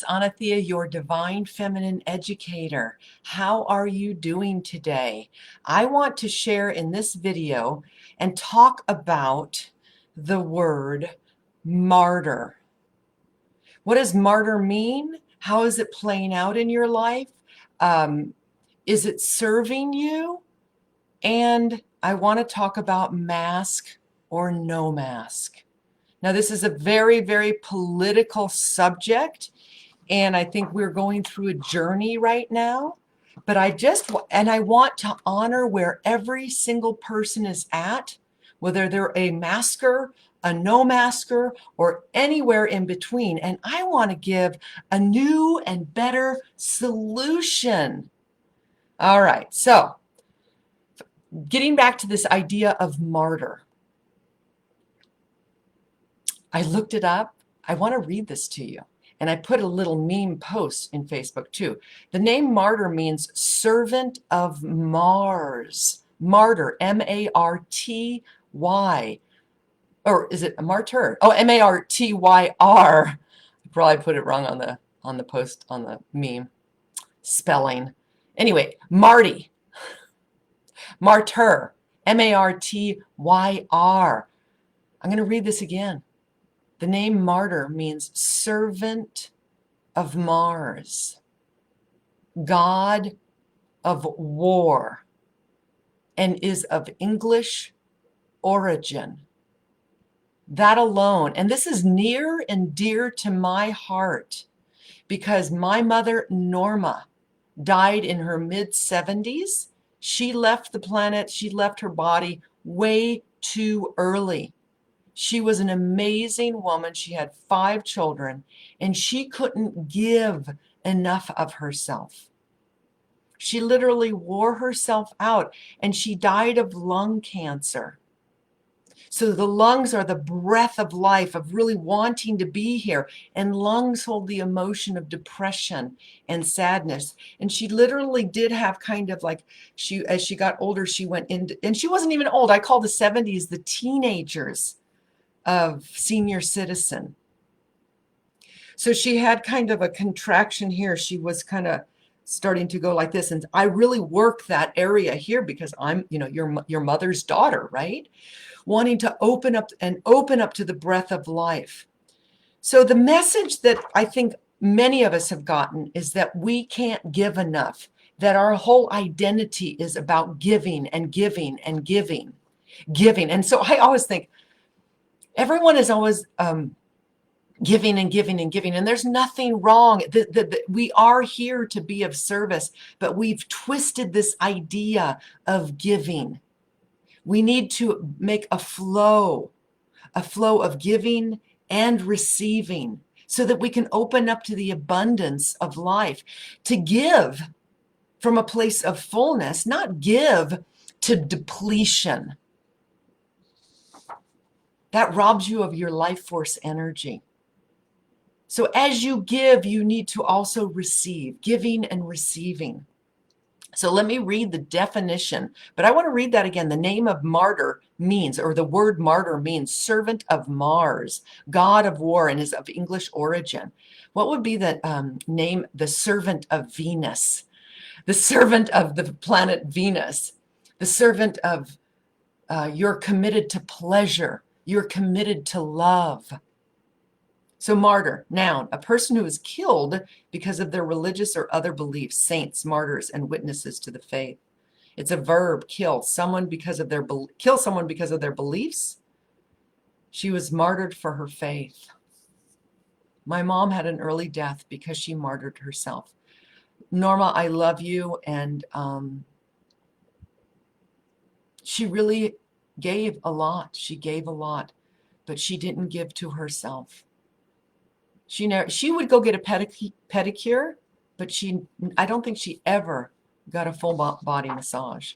Anathea, your divine feminine educator. How are you doing today? I want to share in this video and talk about the word martyr. What does martyr mean? How is it playing out in your life? Is it serving you? And I want to talk about mask or no mask. Now, this is a very, very political subject. And I think we're going through a journey right now. But I want to honor where every single person is at, whether they're a masker, a no masker, or anywhere in between. And I want to give a new and better solution. All right. So getting back to this idea of martyr, I looked it up. I want to read this to you. And I put a little meme post in Facebook too. The name martyr means servant of Mars. Martyr, M-A-R-T-Y. Or is it a martyr? Oh, M-A-R-T-Y-R. I probably put it wrong on the post, on the meme spelling. Anyway, Marty. Martyr, M-A-R-T-Y-R. I'm going to read this again. The name martyr means servant of Mars, god of war, and is of English origin. That alone, and this is near and dear to my heart because my mother, Norma, died in her mid-70s. She left the planet, she left her body way too early. She was an amazing woman. She had 5 children, and she couldn't give enough of herself. She literally wore herself out, and she died of lung cancer. So the lungs are the breath of life, of really wanting to be here. And lungs hold the emotion of depression and sadness. And she literally did have kind of like, as she got older, she went into, and she wasn't even old. I call the 70s the teenagers of senior citizen. So she had kind of a contraction here. She was kind of starting to go like this. And I really work that area here because I'm, your mother's daughter, right? Wanting to open up to the breath of life. So the message that I think many of us have gotten is that we can't give enough, that our whole identity is about giving and giving and giving. And so I always think, everyone is always giving and giving and giving, and there's nothing wrong. We are here to be of service, but we've twisted this idea of giving. We need to make a flow of giving and receiving so that we can open up to the abundance of life, to give from a place of fullness, not give to depletion. That robs you of your life force energy. So as you give, you need to also receive, giving and receiving. So let me read the definition, but I want to read that again. The name of martyr means, or the word martyr means servant of Mars, god of war, and is of English origin. What would be the name? The servant of Venus, the servant of the planet Venus, the servant of you're committed to pleasure. You're committed to love. So martyr, noun, a person who is killed because of their religious or other beliefs, saints, martyrs, and witnesses to the faith. It's a verb, kill someone because of their beliefs. She was martyred for her faith. My mom had an early death because she martyred herself. Norma, I love you, and she really gave a lot. She gave a lot, but she didn't give to herself. She would go get a pedicure, but I don't think she ever got a full body massage.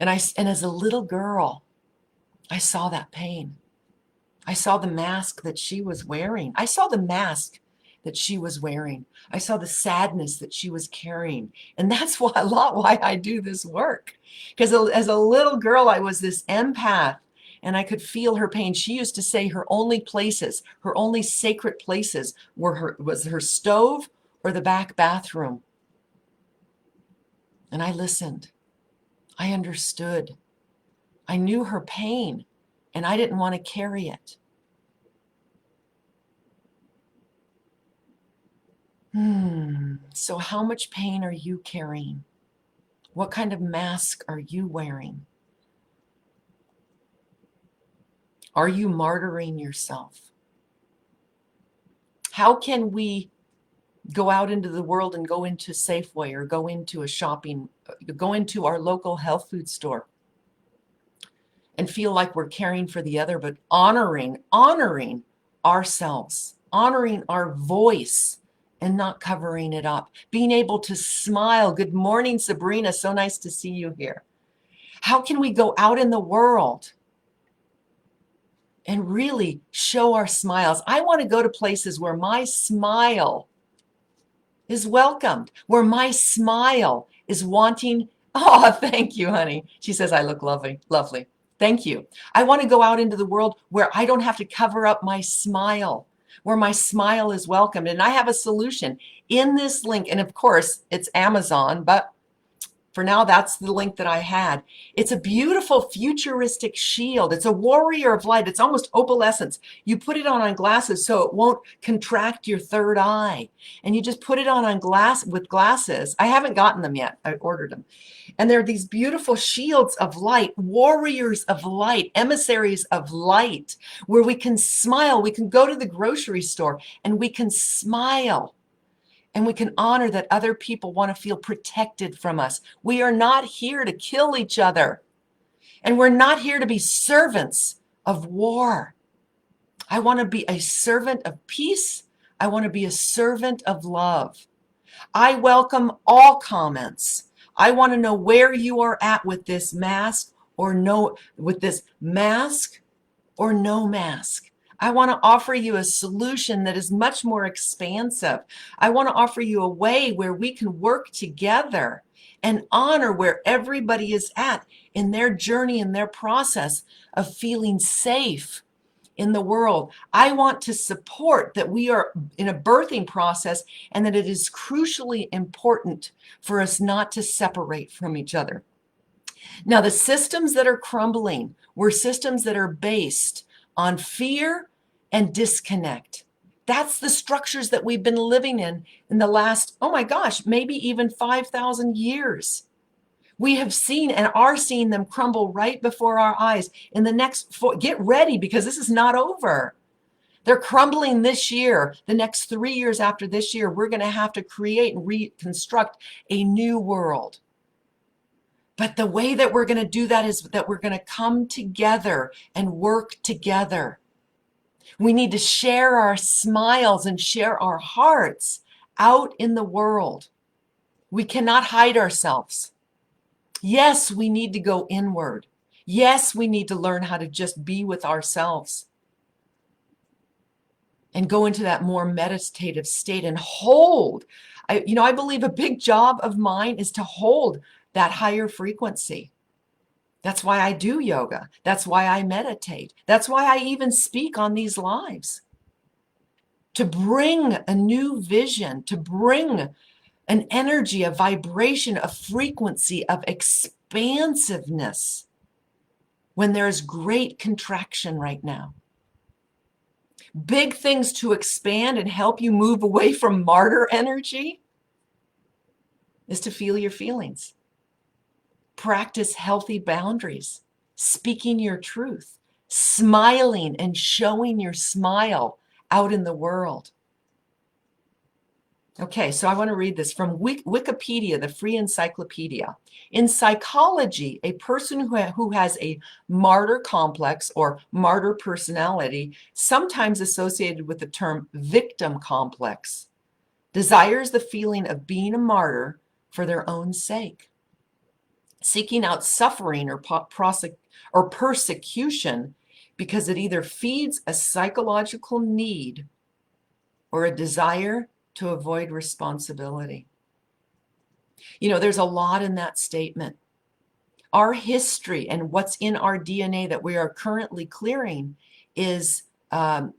And as a little girl, I saw that pain. I saw the mask that she was wearing. I saw the mask that she was wearing. I saw the sadness that she was carrying. And that's why I do this work. Because as a little girl, I was this empath. and I could feel her pain. She used to say her only places, her only sacred places was her stove or the back bathroom. And I listened. I understood. I knew her pain, and I didn't want to carry it. So how much pain are you carrying? What kind of mask are you wearing? Are you martyring yourself? How can we go out into the world and go into Safeway or go into our local health food store and feel like we're caring for the other, but honoring ourselves, honoring our voice, and not covering it up, being able to smile. Good morning, Sabrina. So nice to see you here. How can we go out in the world and really show our smiles? I want to go to places where my smile is welcomed, where my smile is wanting. Oh, thank you, honey. She says I look lovely. Lovely. Thank you. I want to go out into the world where I don't have to cover up my smile, where my smile is welcomed. And I have a solution in this link. And of course, it's Amazon, but for now, that's the link that I had. It's a beautiful futuristic shield. It's a warrior of light. It's almost opalescence. You put it on glasses so it won't contract your third eye. And you just put it on with glasses. I haven't gotten them yet. I ordered them. And they're these beautiful shields of light, warriors of light, emissaries of light, where we can smile. We can go to the grocery store and we can smile. And we can honor that other people want to feel protected from us. We are not here to kill each other. And we're not here to be servants of war. I want to be a servant of peace. I want to be a servant of love. I welcome all comments. I want to know where you are at with this mask or no mask. I want to offer you a solution that is much more expansive. I want to offer you a way where we can work together and honor where everybody is at in their journey, in their process of feeling safe in the world. I want to support that we are in a birthing process and that it is crucially important for us not to separate from each other. Now, the systems that are crumbling were systems that are based on fear and disconnect. That's the structures that we've been living in the last, oh my gosh, maybe even 5,000 years. We have seen and are seeing them crumble right before our eyes. In the next, get ready because this is not over. They're crumbling this year. The next 3 years after this year, we're going to have to create and reconstruct a new world. But the way that we're going to do that is that we're going to come together and work together. We need to share our smiles and share our hearts out in the world. We cannot hide ourselves. Yes, we need to go inward. Yes, we need to learn how to just be with ourselves and go into that more meditative state and hold. I believe a big job of mine is to hold that higher frequency. That's why I do yoga. That's why I meditate. That's why I even speak on these lives. To bring a new vision, to bring an energy, a vibration, a frequency of expansiveness when there's great contraction right now. Big things to expand and help you move away from martyr energy is to feel your feelings. Practice healthy boundaries, speaking your truth, smiling and showing your smile out in the world. Okay, so I want to read this from Wikipedia, the free encyclopedia. In psychology, a person who has a martyr complex or martyr personality, sometimes associated with the term victim complex, desires the feeling of being a martyr for their own sake, seeking out suffering or persecution because it either feeds a psychological need or a desire to avoid responsibility. There's a lot in that statement. Our history and what's in our DNA that we are currently clearing is the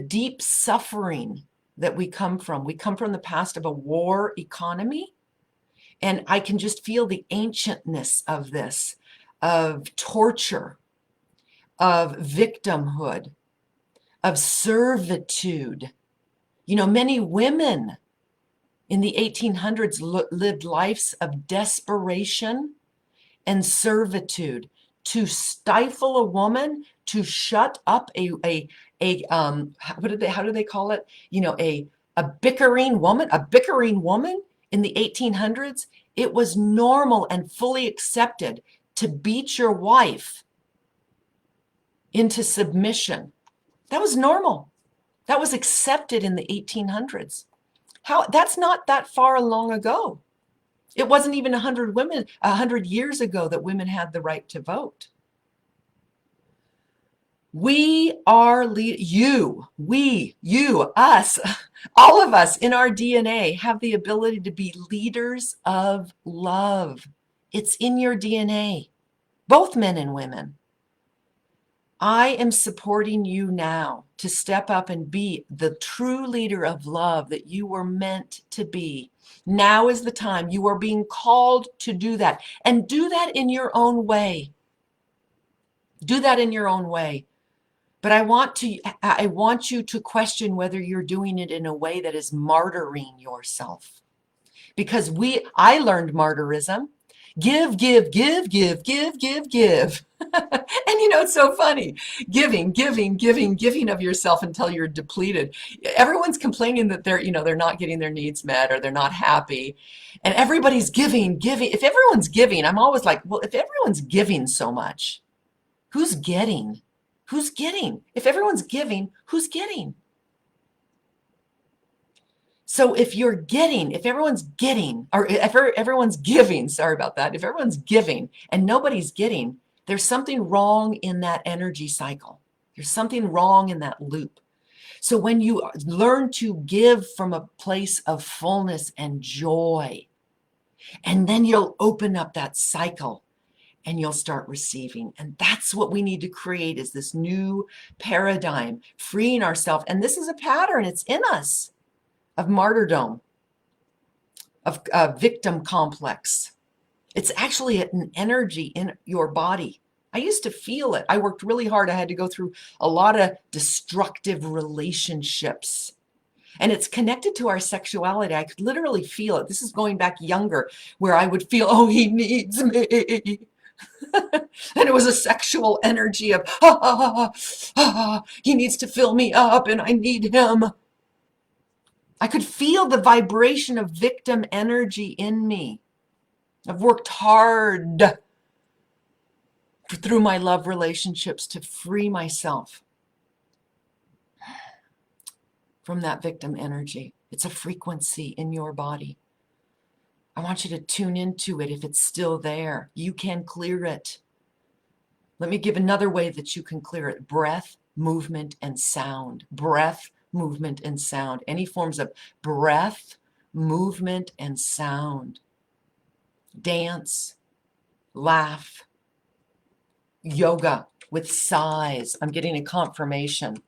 deep suffering that we come from. We come from the past of a war economy, and I can just feel the ancientness of this, of torture, of victimhood, of servitude. You know, many women in the 1800s lived lives of desperation and servitude. To stifle a woman, to shut up how do they call it? You know, a bickering woman in the 1800s. It was normal and fully accepted to beat your wife into submission. That was normal. That was accepted in the 1800s. That's not that far long ago. It wasn't even 100 years ago that women had the right to vote. We are us, all of us in our DNA have the ability to be leaders of love. It's in your DNA, both men and women. I am supporting you now to step up and be the true leader of love that you were meant to be. Now is the time. You are being called to do that, and do that in your own way. Do that in your own way. But I want you to question whether you're doing it in a way that is martyring yourself. Because I learned martyrism. Give, give, give, give, give, give, give. And you know, it's so funny. Giving of yourself until you're depleted. Everyone's complaining that they're not getting their needs met or they're not happy. And everybody's giving. If everyone's giving, I'm always like, well, if everyone's giving so much, who's getting? Who's getting? If everyone's giving, who's getting? So if everyone's getting, or if everyone's giving, sorry about that, if everyone's giving and nobody's getting, there's something wrong in that energy cycle. There's something wrong in that loop. So when you learn to give from a place of fullness and joy, and then you'll open up that cycle and you'll start receiving. And that's what we need to create, is this new paradigm, freeing ourselves. And this is a pattern, it's in us, of martyrdom, of victim complex. It's actually an energy in your body. I used to feel it. I worked really hard. I had to go through a lot of destructive relationships. And it's connected to our sexuality. I could literally feel it. This is going back younger, where I would feel, oh, he needs me. And it was a sexual energy of, he needs to fill me up and I need him. I could feel the vibration of victim energy in me. I've worked hard through my love relationships to free myself from that victim energy. It's a frequency in your body. I want you to tune into it. If it's still there, you can clear it. Let me give another way that you can clear it. Breath, movement, and sound. Breath, movement, and sound. Any forms of breath, movement, and sound. Dance, laugh, yoga with sighs. I'm getting a confirmation.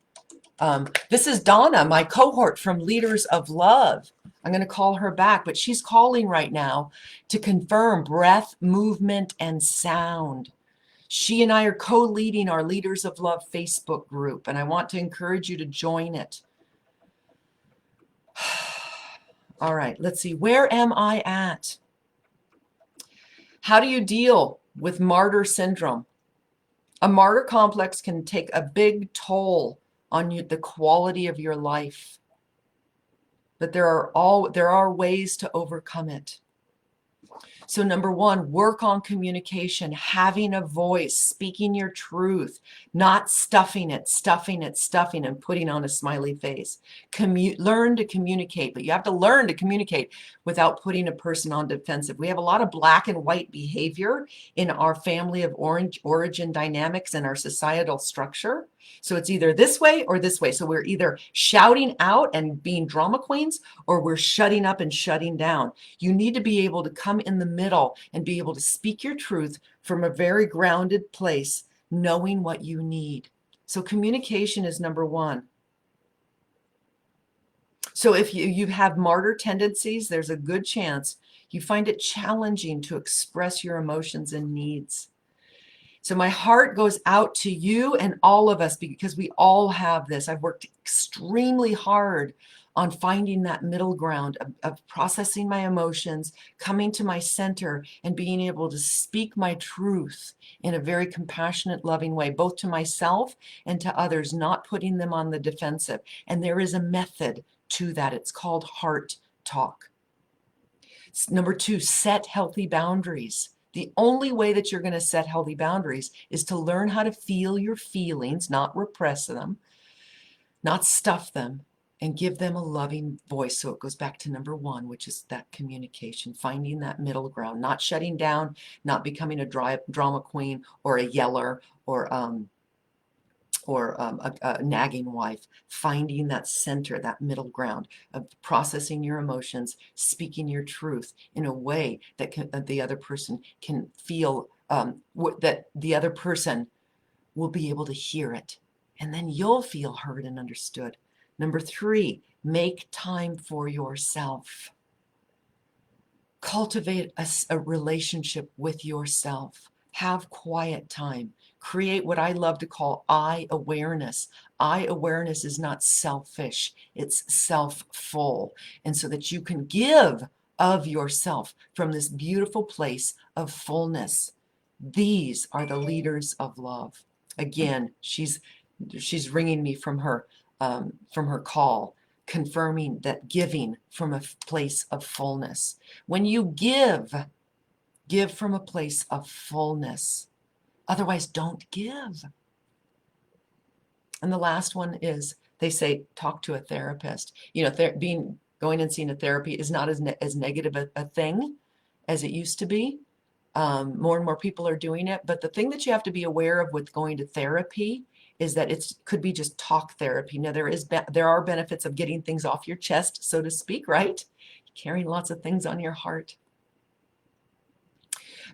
This is Donna, my cohort from Leaders of Love. I'm going to call her back, but she's calling right now to confirm breath, movement, and sound. She and I are co-leading our Leaders of Love Facebook group, and I want to encourage you to join it. All right, let's see. Where am I at? How do you deal with martyr syndrome? A martyr complex can take a big toll on you, the quality of your life. But there are ways to overcome it. So number one, work on communication, having a voice, speaking your truth, not stuffing it, and putting on a smiley face. Learn to communicate, but you have to learn to communicate without putting a person on defensive. We have a lot of black and white behavior in our family of origin dynamics and our societal structure. So it's either this way or this way. So we're either shouting out and being drama queens, or we're shutting up and shutting down. You need to be able to come in the middle and be able to speak your truth from a very grounded place, knowing what you need. So communication is number one. So if you have martyr tendencies, there's a good chance you find it challenging to express your emotions and needs. So my heart goes out to you and all of us, because we all have this. I've worked extremely hard on finding that middle ground of processing my emotions, coming to my center, and being able to speak my truth in a very compassionate, loving way, both to myself and to others, not putting them on the defensive. And there is a method to that. It's called heart talk. Number two, set healthy boundaries. The only way that you're going to set healthy boundaries is to learn how to feel your feelings, not repress them, not stuff them, and give them a loving voice. So it goes back to number one, which is that communication, finding that middle ground, not shutting down, not becoming a drama queen or a yeller or a nagging wife, finding that center, that middle ground of processing your emotions, speaking your truth in a way that the other person can feel, that the other person will be able to hear it. And then you'll feel heard and understood. Number three, make time for yourself. Cultivate a relationship with yourself. Have quiet time. Create what I love to call I awareness. I awareness is not selfish, it's self-full. And so that you can give of yourself from this beautiful place of fullness. These are the leaders of love. Again, she's ringing me from her call, confirming that giving from a place of fullness. When you give from a place of fullness. Otherwise, don't give. And the last one is, they say, talk to a therapist. You know, going and seeing a therapy is not as negative a thing as it used to be. More and more people are doing it. But the thing that you have to be aware of with going to therapy is that it could be just talk therapy. Now, there are benefits of getting things off your chest, so to speak, right? Carrying lots of things on your heart.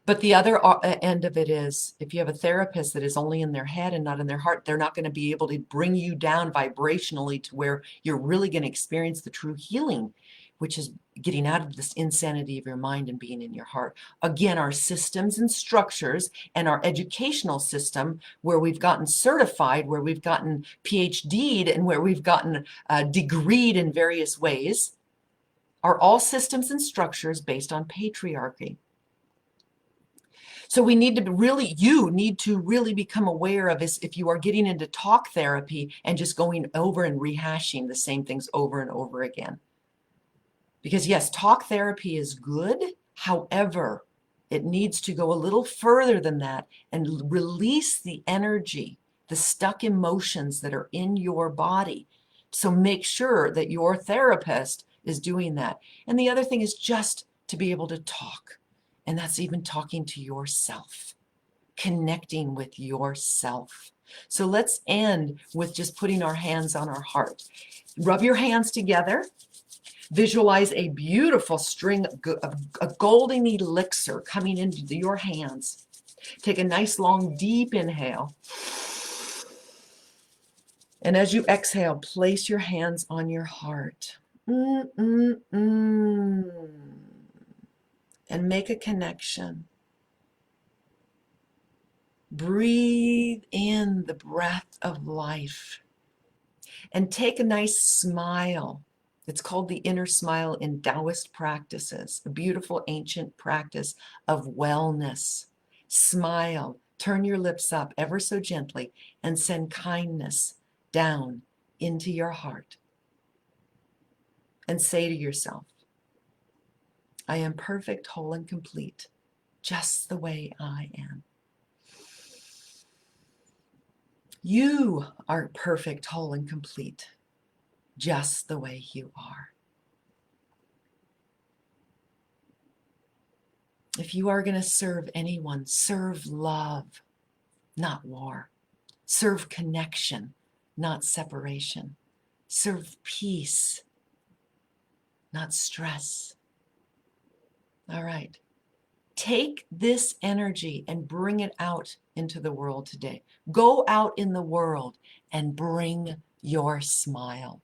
But the other end of it is, if you have a therapist that is only in their head and not in their heart, they're not going to be able to bring you down vibrationally to where you're really going to experience the true healing, which is getting out of this insanity of your mind and being in your heart. Again, our systems and structures and our educational system, where we've gotten certified, where we've gotten PhD'd, and where we've gotten degreed in various ways, are all systems and structures based on patriarchy. So you need to really become aware of this if you are getting into talk therapy and just going over and rehashing the same things over and over again. Because yes, talk therapy is good. However, it needs to go a little further than that and release the energy, the stuck emotions that are in your body. So make sure that your therapist is doing that. And the other thing is just to be able to talk. And that's even talking to yourself, connecting with yourself. So let's end with just putting our hands on our heart. Rub your hands together. Visualize a beautiful string of a golden elixir coming into your hands. Take a nice long deep inhale. And as you exhale, place your hands on your heart. And make a connection. Breathe in the breath of life and take a nice smile. It's called the inner smile in Taoist practices, a beautiful ancient practice of wellness. Smile, turn your lips up ever so gently, and send kindness down into your heart. And say to yourself, I am perfect, whole, and complete, just the way I am. You are perfect, whole, and complete, just the way you are. If you are going to serve anyone, serve love, not war. Serve connection, not separation. Serve peace, not stress. All right. Take this energy and bring it out into the world today. Go out in the world and bring your smile.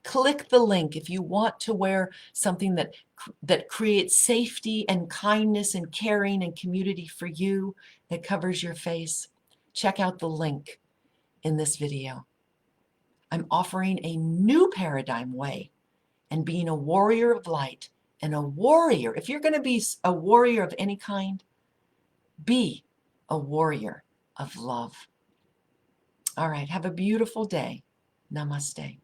Click the link if you want to wear something that creates safety and kindness and caring and community for you, that covers your face. Check out the link in this video. I'm offering a new paradigm way and being a warrior of light and a warrior. If you're going to be a warrior of any kind, be a warrior of love. All right, have a beautiful day. Namaste.